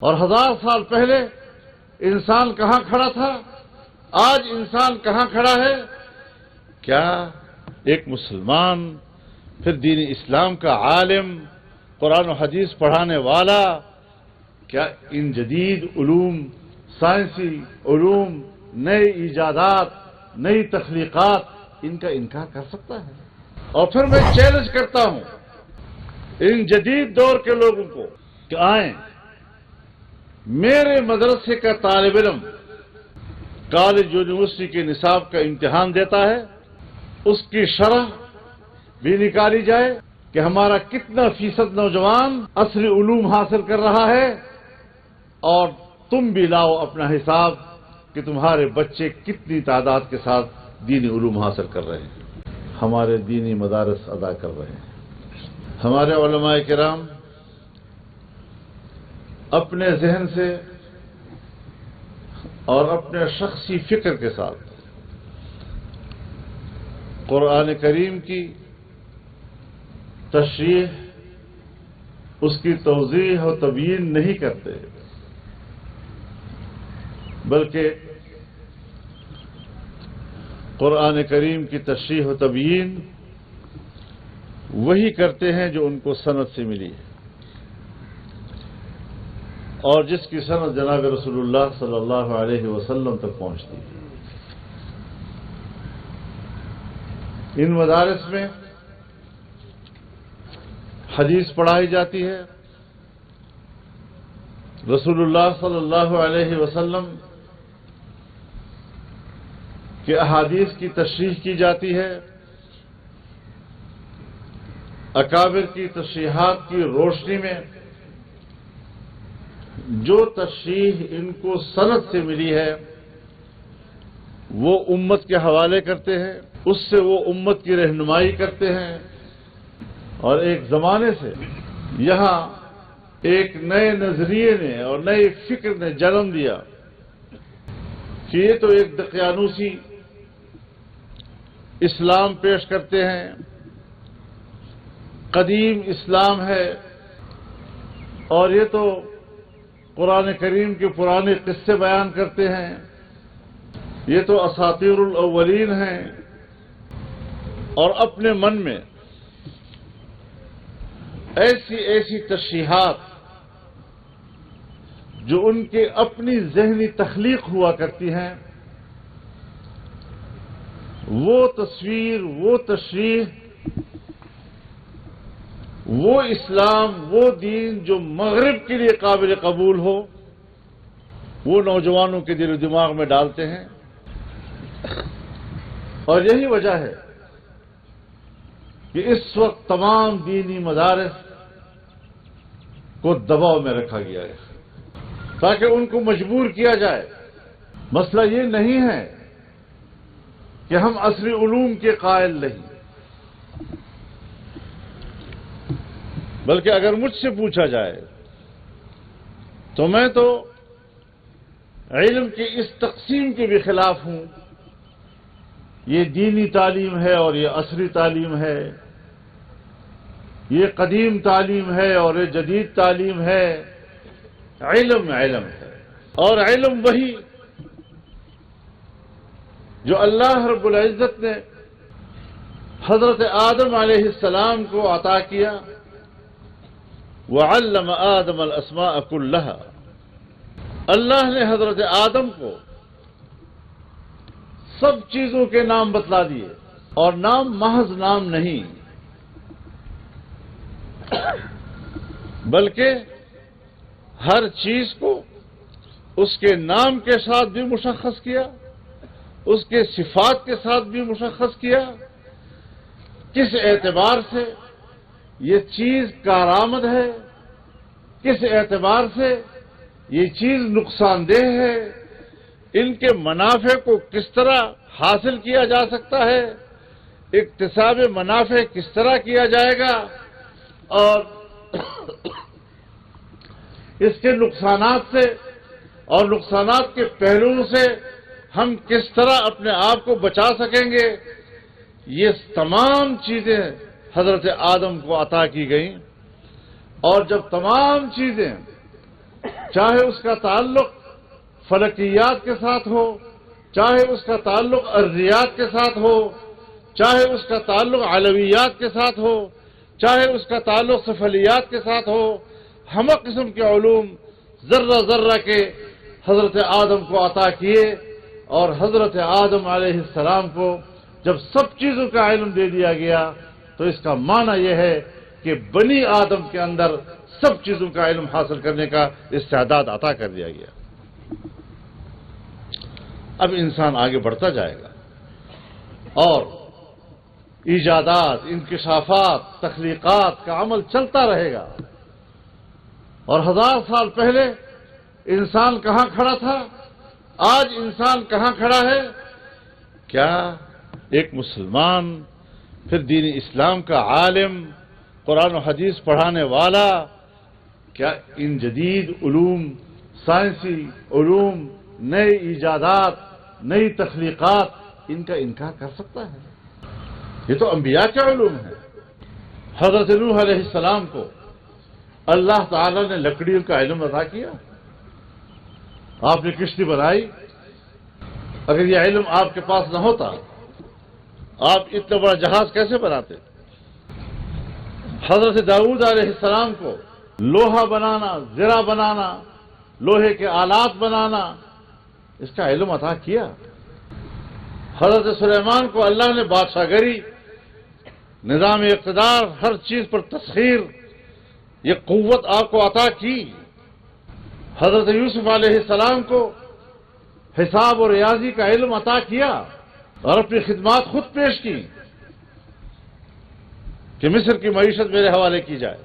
اور 1000 سال پہلے انسان کہاں کھڑا تھا، آج انسان کہاں کھڑا ہے؟ کیا ایک مسلمان، پھر دین اسلام کا عالم، قرآن و حدیث پڑھانے والا، کیا ان جدید علوم، سائنسی علوم، نئے ایجادات، نئی تخلیقات، ان کا انکار کر سکتا ہے؟ اور پھر میں چیلنج کرتا ہوں ان جدید دور کے لوگوں کو کہ آئیں، میرے مدرسے کا طالب علم کالج یونیورسٹی کے نصاب کا امتحان دیتا ہے، اس کی شرح بھی نکالی جائے کہ ہمارا کتنا فیصد نوجوان عصری علوم حاصل کر رہا ہے، اور تم بھی لاؤ اپنا حساب کہ تمہارے بچے کتنی تعداد کے ساتھ دینی علوم حاصل کر رہے ہیں، ہمارے دینی مدارس ادا کر رہے ہیں۔ ہمارے علماء کرام اپنے ذہن سے اور اپنے شخصی فکر کے ساتھ قرآن کریم کی تشریح، اس کی توضیح و تبیین نہیں کرتے، بلکہ قرآن کریم کی تشریح و تبیین وہی کرتے ہیں جو ان کو سند سے ملی ہے، اور جس کی سند جناب رسول اللہ صلی اللہ علیہ وسلم تک پہنچتی ہے۔ ان مدارس میں حدیث پڑھائی جاتی ہے، رسول اللہ صلی اللہ علیہ وسلم کے احادیث کی تشریح کی جاتی ہے، اکابر کی تشریحات کی روشنی میں جو تشریح ان کو سند سے ملی ہے وہ امت کے حوالے کرتے ہیں، اس سے وہ امت کی رہنمائی کرتے ہیں۔ اور ایک زمانے سے یہاں ایک نئے نظریے نے اور نئے فکر نے جنم دیا کہ یہ تو ایک دقیانوسی اسلام پیش کرتے ہیں، قدیم اسلام ہے، اور یہ تو قرآن کریم کے پرانے قصے بیان کرتے ہیں، یہ تو اساطیر الاولین ہیں، اور اپنے من میں ایسی تشریحات جو ان کے اپنی ذہنی تخلیق ہوا کرتی ہیں، وہ تصویر، وہ تشریح، وہ اسلام، وہ دین جو مغرب کے لیے قابل قبول ہو، وہ نوجوانوں کے دل و دماغ میں ڈالتے ہیں۔ اور یہی وجہ ہے کہ اس وقت تمام دینی مدارس کو دباؤ میں رکھا گیا ہے تاکہ ان کو مجبور کیا جائے۔ مسئلہ یہ نہیں ہے کہ ہم عصری علوم کے قائل نہیں، بلکہ اگر مجھ سے پوچھا جائے تو میں تو علم کی اس تقسیم کے بھی خلاف ہوں، یہ دینی تعلیم ہے اور یہ عصری تعلیم ہے، یہ قدیم تعلیم ہے اور یہ جدید تعلیم ہے۔ علم علم ہے، اور علم وہی جو اللہ رب العزت نے حضرت آدم علیہ السلام کو عطا کیا۔ وَعَلَّمَ آدَمَ الْأَسْمَاءَ كُلَّهَا، اللہ نے حضرت آدم کو سب چیزوں کے نام بتلا دیے، اور نام محض نام نہیں، بلکہ ہر چیز کو اس کے نام کے ساتھ بھی مشخص کیا، اس کے صفات کے ساتھ بھی مشخص کیا، کس اعتبار سے یہ چیز کارآمد ہے، کس اعتبار سے یہ چیز نقصان دہ ہے، ان کے منافع کو کس طرح حاصل کیا جا سکتا ہے، اکتساب منافع کس طرح کیا جائے گا، اور اس کے نقصانات سے اور نقصانات کے پہلوؤں سے ہم کس طرح اپنے آپ کو بچا سکیں گے، یہ تمام چیزیں حضرت آدم کو عطا کی گئیں۔ اور جب تمام چیزیں چاہے اس کا تعلق فلکیات کے ساتھ ہو، چاہے اس کا تعلق ارضیات کے ساتھ ہو، چاہے اس کا تعلق علویات کے ساتھ ہو، چاہے اس کا تعلق سفلیات کے ساتھ ہو، ہم قسم کے علوم ذرہ ذرہ کے حضرت آدم کو عطا کیے، اور حضرت آدم علیہ السلام کو جب سب چیزوں کا علم دے دیا گیا تو اس کا معنی یہ ہے کہ بنی آدم کے اندر سب چیزوں کا علم حاصل کرنے کا استعداد عطا کر دیا گیا۔ اب انسان آگے بڑھتا جائے گا اور ایجادات، انکشافات، تخلیقات کا عمل چلتا رہے گا، اور 1000 سال پہلے انسان کہاں کھڑا تھا، آج انسان کہاں کھڑا ہے؟ کیا ایک مسلمان، پھر دین اسلام کا عالم، قرآن و حدیث پڑھانے والا، کیا ان جدید علوم، سائنسی علوم، نئے ایجادات، نئی تخلیقات، ان کا انکار کر سکتا ہے؟ یہ تو انبیاء کے علوم ہے۔ حضرت نوح علیہ السلام کو اللہ تعالی نے لکڑیوں کا علم عطا کیا، آپ نے کشتی بنائی، اگر یہ علم آپ کے پاس نہ ہوتا آپ اتنا بڑا جہاز کیسے بناتے؟ حضرت داؤد علیہ السلام کو لوہا بنانا، زرہ بنانا، لوہے کے آلات بنانا، اس کا علم عطا کیا۔ حضرت سلیمان کو اللہ نے بادشاہ گری، نظام اقتدار، ہر چیز پر تسخیر، یہ قوت آپ کو عطا کی۔ حضرت یوسف علیہ السلام کو حساب اور ریاضی کا علم عطا کیا اور اپنی خدمات خود پیش کی کہ مصر کی معیشت میرے حوالے کی جائے۔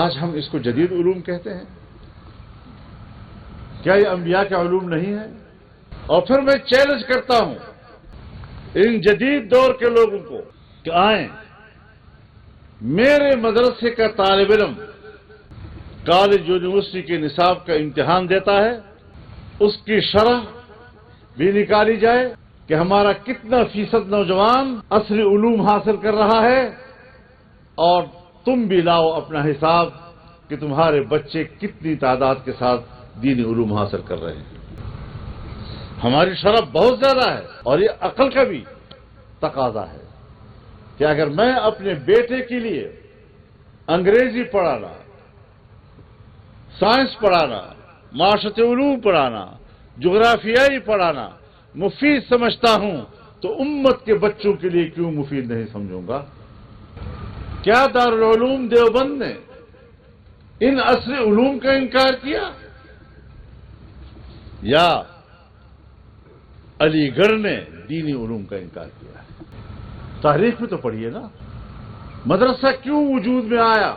آج ہم اس کو جدید علوم کہتے ہیں، کیا یہ انبیاء کے علوم نہیں ہے؟ اور پھر میں چیلنج کرتا ہوں ان جدید دور کے لوگوں کو کہ آئیں، میرے مدرسے کا طالب علم کالج یونیورسٹی کے نصاب کا امتحان دیتا ہے، اس کی شرح بھی نکالی جائے کہ ہمارا کتنا فیصد نوجوان عصری علوم حاصل کر رہا ہے، اور تم بھی لاؤ اپنا حساب کہ تمہارے بچے کتنی تعداد کے ساتھ دینی علوم حاصل کر رہے ہیں۔ ہماری شرح بہت زیادہ ہے، اور یہ عقل کا بھی تقاضا ہے کہ اگر میں اپنے بیٹے کے لیے انگریزی پڑھانا، سائنس پڑھانا، معاشرتی علوم پڑھانا، جغرافیائی پڑھانا مفید سمجھتا ہوں تو امت کے بچوں کے لیے کیوں مفید نہیں سمجھوں گا؟ کیا دارالعلوم دیوبند نے ان عصری علوم کا انکار کیا، یا علی گڑھ نے دینی علوم کا انکار کیا؟ تاریخ میں تو پڑھیے نا، مدرسہ کیوں وجود میں آیا،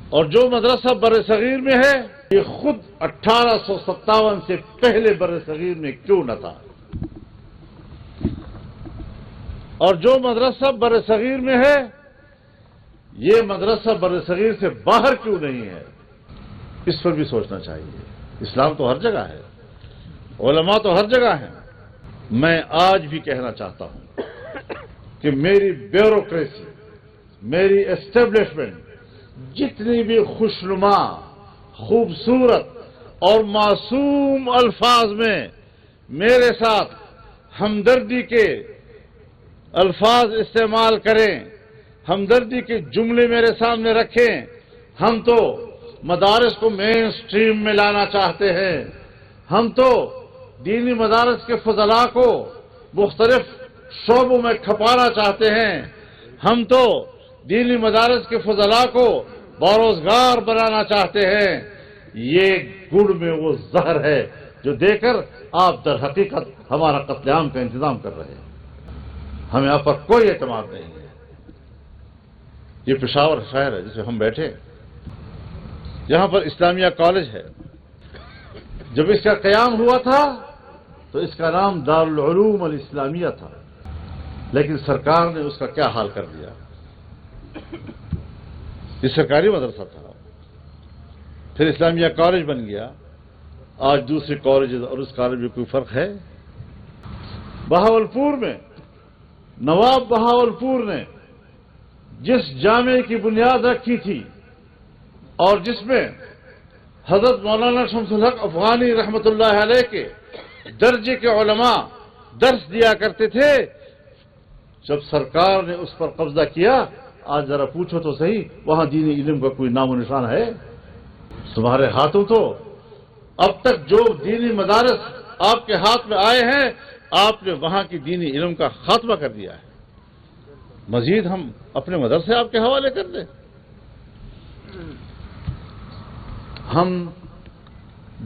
اور جو مدرسہ بر صغیر میں ہے یہ خود 1857 سے پہلے بر صغیر میں کیوں نہ تھا، اور جو مدرسہ بر صغیر میں ہے یہ مدرسہ بر صغیر سے باہر کیوں نہیں ہے؟ اس پر بھی سوچنا چاہیے۔ اسلام تو ہر جگہ ہے، علماء تو ہر جگہ ہیں۔ میں آج بھی کہنا چاہتا ہوں کہ میری بیوروکریسی، میری اسٹیبلشمنٹ جتنی بھی خوشنما، خوبصورت اور معصوم الفاظ میں میرے ساتھ ہمدردی کے الفاظ استعمال کریں، ہمدردی کے جملے میرے سامنے رکھیں، ہم تو مدارس کو مین سٹریم میں لانا چاہتے ہیں، ہم تو دینی مدارس کے فضلاء کو مختلف شعبوں میں کھپانا چاہتے ہیں، ہم تو دینی مدارس کے فضلاء کو باروزگار بنانا چاہتے ہیں۔ یہ گڑ میں وہ زہر ہے جو دے کر آپ در حقیقت ہمارا قتل عام کا انتظام کر رہے ہیں۔ ہمیں آپ پر کوئی اعتماد نہیں ہے۔ یہ پشاور شہر ہے جس میں ہم بیٹھے، یہاں پر اسلامیہ کالج ہے۔ جب اس کا قیام ہوا تھا تو اس کا نام دارالعلوم الاسلامیہ تھا، لیکن سرکار نے اس کا کیا حال کر دیا۔ یہ سرکاری مدرسہ تھا، پھر اسلامیہ کالج بن گیا۔ آج دوسرے کالجز اور اس کالج میں کوئی فرق ہے؟ بہاولپور میں نواب بہاولپور نے جس جامعے کی بنیاد رکھی تھی اور جس میں حضرت مولانا شمس الحق افغانی رحمۃ اللہ علیہ کے درجے کے علماء درس دیا کرتے تھے. جب سرکار نے اس پر قبضہ کیا، آج ذرا پوچھو تو صحیح، وہاں دینی علم کا کوئی نام و نشان ہے؟ تمہارے ہاتھوں تو اب تک جو دینی مدارس آپ کے ہاتھ میں آئے ہیں، آپ نے وہاں کی دینی علم کا خاتمہ کر دیا ہے. مزید ہم اپنے مدرسے آپ کے حوالے کر دیں؟ ہم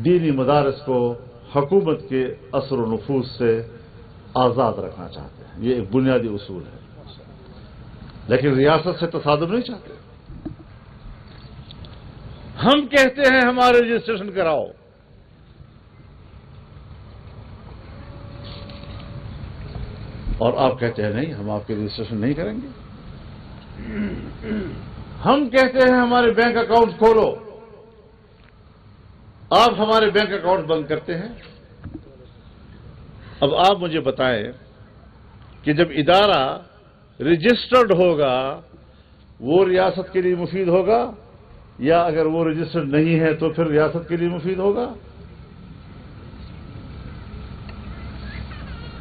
دینی مدارس کو حکومت کے اثر و نفوذ سے آزاد رکھنا چاہتے ہیں، یہ ایک بنیادی اصول ہے، لیکن ریاست سے تصادم نہیں چاہتے. ہم کہتے ہیں ہمارے رجسٹریشن کراؤ، اور آپ کہتے ہیں نہیں، ہم آپ کے رجسٹریشن نہیں کریں گے. ہم کہتے ہیں ہمارے بینک اکاؤنٹ کھولو، آپ ہمارے بینک اکاؤنٹ بند کرتے ہیں. اب آپ مجھے بتائیں کہ جب ادارہ رجسٹرڈ ہوگا وہ ریاست کے لیے مفید ہوگا، یا اگر وہ رجسٹرڈ نہیں ہے تو پھر ریاست کے لیے مفید ہوگا؟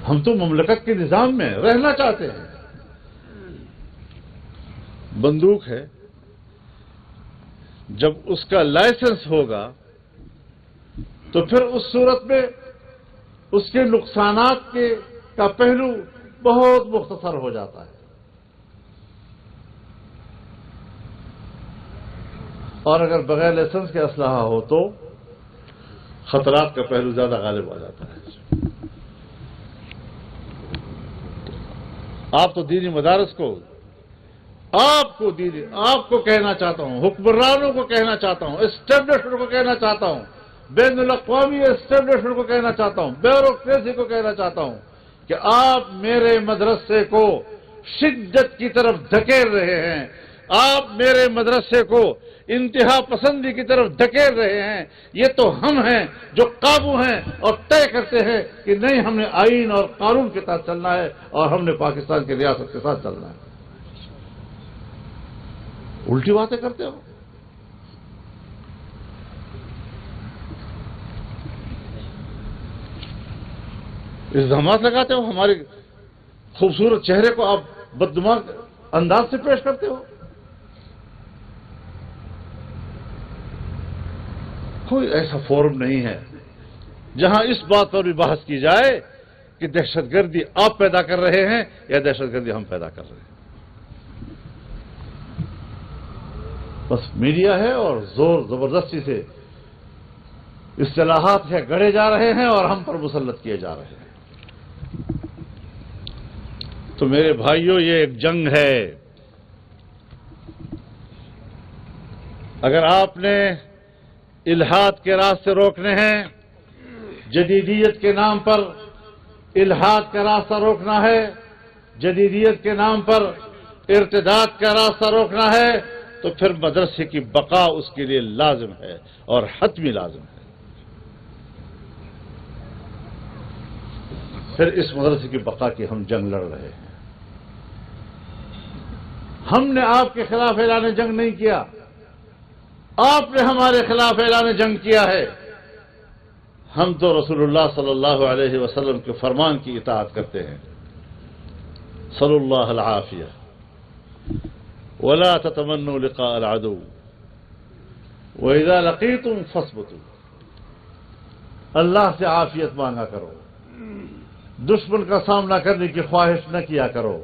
ہم تو مملکت کے نظام میں رہنا چاہتے ہیں. بندوق ہے، جب اس کا لائسنس ہوگا تو پھر اس صورت میں اس کے نقصانات کا پہلو بہت مختصر ہو جاتا ہے، اور اگر بغیر لائسنس کے اسلحہ ہو تو خطرات کا پہلو زیادہ غالب آ جاتا ہے. آپ تو دینی مدارس کو، آپ کو کہنا چاہتا ہوں، حکمرانوں کو کہنا چاہتا ہوں، اسٹیبلشمنٹ کو کہنا چاہتا ہوں، بین الاقوامی اسٹیبلشمنٹ کو کہنا چاہتا ہوں، بیوروکریسی کو کہنا چاہتا ہوں کہ آپ میرے مدرسے کو شدت کی طرف دھکیل رہے ہیں، آپ میرے مدرسے کو انتہا پسندی کی طرف دھکیل رہے ہیں. یہ تو ہم ہیں جو قابو ہیں اور طے کرتے ہیں کہ نہیں، ہم نے آئین اور قانون کے ساتھ چلنا ہے اور ہم نے پاکستان کی ریاست کے ساتھ چلنا ہے. الٹی باتیں کرتے ہو. الزامات لگاتے ہو، ہمارے خوبصورت چہرے کو آپ بددماغ انداز سے پیش کرتے ہو. کوئی ایسا فورم نہیں ہے جہاں اس بات پر بھی بحث کی جائے کہ دہشت گردی آپ پیدا کر رہے ہیں یا دہشت گردی ہم پیدا کر رہے ہیں. بس میڈیا ہے اور زور زبردستی سے اصطلاحات سے گڑے جا رہے ہیں اور ہم پر مسلط کیے جا رہے ہیں. تو میرے بھائیوں، یہ ایک جنگ ہے. اگر آپ نے الحاد کے راستے روکنے ہیں، جدیدیت کے نام پر الحاد کا راستہ روکنا ہے، جدیدیت کے نام پر ارتداد کا راستہ روکنا ہے، تو پھر مدرسے کی بقا اس کے لیے لازم ہے اور حتمی لازم ہے. پھر اس مدرسے کی بقا کی ہم جنگ لڑ رہے ہیں. ہم نے آپ کے خلاف اعلان جنگ نہیں کیا، آپ نے ہمارے خلاف اعلان جنگ کیا ہے. ہم تو رسول اللہ صلی اللہ علیہ وسلم کے فرمان کی اطاعت کرتے ہیں. صلی اللہ العافیہ ولا تتمنوا لقاء العدو واذا لقيتم فاثبتوا. اللہ سے عافیت مانگا کرو، دشمن کا سامنا کرنے کی خواہش نہ کیا کرو،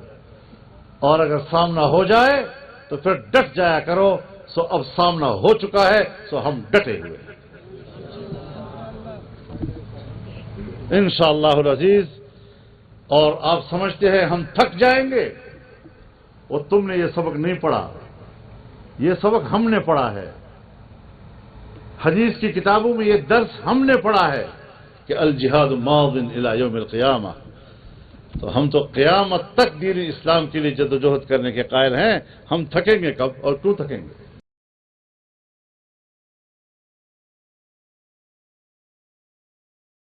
اور اگر سامنا ہو جائے تو پھر ڈٹ جایا کرو. سو اب سامنا ہو چکا ہے، سو ہم ڈٹے ہوئے ہیں انشاءاللہ العزیز. اور آپ سمجھتے ہیں ہم تھک جائیں گے، اور تم نے یہ سبق نہیں پڑھا، یہ سبق ہم نے پڑھا ہے. حدیث کی کتابوں میں یہ درس ہم نے پڑھا ہے کہ الجہاد ماض الی یوم القیامہ. تو ہم تو قیامت تک دین اسلام کے لیے جدوجہد کرنے کے قائل ہیں. ہم تھکیں گے کب اور کیوں تھکیں گے؟